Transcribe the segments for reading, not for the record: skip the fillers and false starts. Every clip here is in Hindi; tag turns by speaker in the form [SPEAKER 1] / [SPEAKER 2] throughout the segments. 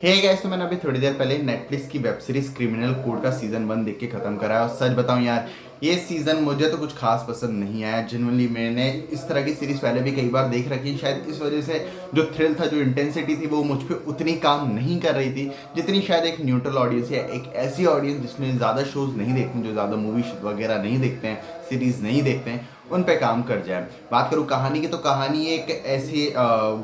[SPEAKER 1] हे गाइस, तो मैंने अभी थोड़ी देर पहले नेटफ्लिक्स की वेब सीरीज क्रिमिनल कोड का सीजन 1 देख के खत्म करा है। और सच बताऊं यार, ये सीजन मुझे तो कुछ खास पसंद नहीं आया। जनरली मैंने इस तरह की सीरीज पहले भी कई बार देख रखी है, शायद इस वजह से जो थ्रिल था, जो इंटेंसिटी थी, वो मुझ पर उतनी काम नहीं कर रही थी जितनी शायद एक न्यूट्रल ऑडियंस या एक ऐसी ऑडियंस जिसमें ज़्यादा शोज नहीं देखते, जो ज़्यादा मूवीज वगैरह नहीं देखते हैं, सीरीज नहीं देखते हैं, उन पे काम कर जाए। बात करूँ कहानी की, तो कहानी एक ऐसे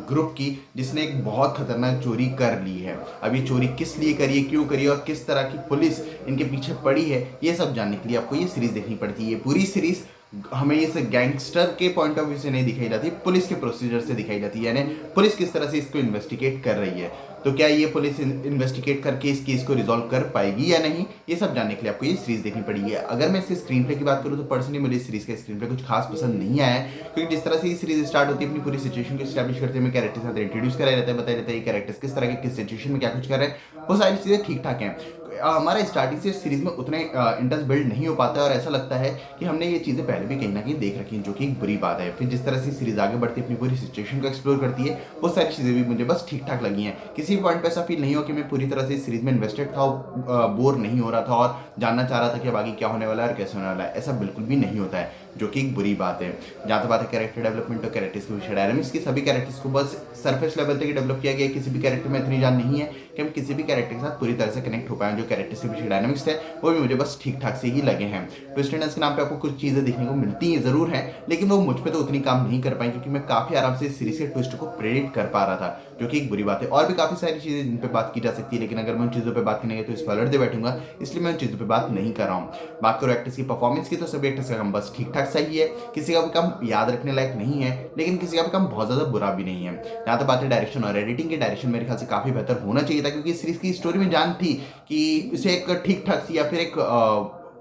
[SPEAKER 1] ग्रुप की जिसने एक बहुत खतरनाक चोरी कर ली है। अब ये चोरी किस लिए करी है, क्यों करी है और किस तरह की पुलिस इनके पीछे पड़ी है, ये सब जानने के लिए आपको ये सीरीज देखनी पड़ती है। ये पूरी सीरीज हमें इस गैंगस्टर के पॉइंट ऑफ व्यू से नहीं दिखाई जाती, पुलिस के प्रोसीजर से दिखाई जाती है, यानी पुलिस किस तरह से इसको इन्वेस्टिगेट कर रही है। तो क्या ये पुलिस इन्वेस्टिगेट करके इस केस को रिजॉल्व कर पाएगी या नहीं, ये सब जानने के लिए आपको ये सीरीज देखनी पड़ेगी। अगर मैं इसके स्क्रीन प्ले की बात करूँ तो पर्सनली मुझे इस सीरीज का स्क्रीन प्ले कुछ खास पसंद नहीं आया है, क्योंकि जिस तरह से ये सीरीज स्टार्ट होती है, अपनी पूरी सिचुएशन को स्टैब्लिश करते हैं, कैरेक्टर साथ इंट्रोड्यूस कराया रहता है, बताया रहता है ये कैरेक्टर्स किस तरह के किस सिचुएशन में क्या कुछ कर रहे हैं, वो सारी चीजें ठीक ठाक हैं। हमारा स्टार्टिंग से सीरीज में उतने इंटरेस्ट बिल्ड नहीं हो पाता है, और ऐसा लगता है कि हमने ये चीज़ें पहले भी कहीं ना कहीं देख रखी हैं, जो कि एक बुरी बात है। फिर जिस तरह से सीरीज आगे बढ़ती है, अपनी पूरी सिचुएशन को एक्सप्लोर करती है, वो सारी चीज़ें भी मुझे बस ठीक ठाक लगी हैं। किसी भी पॉइंट पे ऐसा फील नहीं हो कि मैं पूरी तरह से इस सीरीज में इन्वेस्टेड था, बोर नहीं हो रहा था और जानना चाह रहा था कि अब आगे क्या होने वाला है और कैसे होने वाला है। ऐसा बिल्कुल भी नहीं होता है, जो कि एक बुरी बात है। जहाँ तक बात है कैरेक्टर डेवलपमेंट और कैरेक्टर्स के विषय, डायनामिक्स की सभी कैरेक्टर्स को बस सरफेस लेवल तक डेवलप किया गया है। किसी भी कैरेक्टर में इतनी जान नहीं है कि हम किसी भी कैरेक्टर के साथ पूरी तरह से कनेक्ट हो पाए। जो कैरेक्टर्स के पीछे डायनामिक्स थे, वो भी मुझे बस ठीक ठाक से ही लगे हैं। ट्विस्ट एंड टर्न्स के नाम पे आपको कुछ चीजें देखने को मिलती हैं जरूर हैं, लेकिन वो मुझ पे तो उतनी काम नहीं कर पाई, क्योंकि मैं काफी आराम से इस सीरीज के ट्विस्ट को प्रेडिक्ट कर पा रहा था, जो कि एक बुरी बात है। और भी काफी सारी चीजें जिन पे बात की जा सकती है, लेकिन अगर मैं उन चीजों पे बात करने तो स्पॉइलर दे बैठूंगा, इसलिए मैं उन चीजों पे बात नहीं कर रहा हूँ। बात करो एक्टर्स की परफॉर्मेंस की, तो सभी एक्टर्स का काम बस ठीक ठाक सही है। किसी का भी काम याद रखने लायक नहीं है, लेकिन किसी का भी काम बहुत ज्यादा बुरा भी नहीं है। जहां तक बात है डायरेक्शन और एडिटिंग की, डायरेक्शन मेरे ख्याल से काफी बेहतर होना चाहिए था, क्योंकि इस सीरीज की स्टोरी में जान थी कि इसे एक ठीक ठाक सी या फिर एक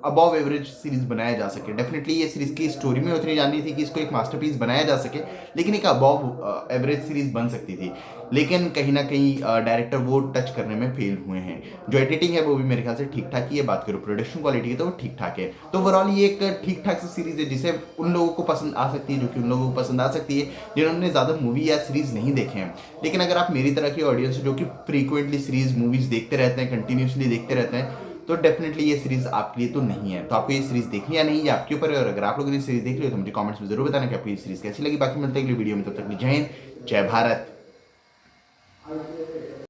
[SPEAKER 1] अबव एवरेज सीरीज बनाया जा सके। डेफिनेटली ये सीरीज की स्टोरी में उतनी जाननी थी कि इसको एक मास्टरपीस बनाया जा सके, लेकिन एक अबव एवरेज सीरीज बन सकती थी। लेकिन कहीं ना कहीं डायरेक्टर वो टच करने में फेल हुए हैं। जो एडिटिंग है वो भी मेरे ख्याल से ठीक ठाक ही है। बात करो प्रोडक्शन क्वालिटी की, तो वो ठीक ठाक है। तो ओवरऑल ये एक ठीक ठाक सी सीरीज है, जिसे उन लोगों को पसंद आ सकती है, जो कि उन लोगों को पसंद आ सकती है जिन्होंने ज़्यादा मूवी या सीरीज नहीं देखे हैं। लेकिन अगर आप मेरी तरह की ऑडियंस जो कि फ्रीक्वेंटली सीरीज मूवीज देखते रहते हैं, कंटिन्यूसली देखते रहते हैं, तो डेफिनेटली ये सीरीज आपके लिए तो नहीं है। तो आपको ये सीरीज देखनी या नहीं, ये आपके ऊपर है। और अगर आप लोगों ने सीरीज देख ली तो मुझे कमेंट्स में जरूर बताना कि आपको ये सीरीज कैसी लगी। बाकी मिलते हैं अगली वीडियो में, तब तक जय हिंद, जय भारत।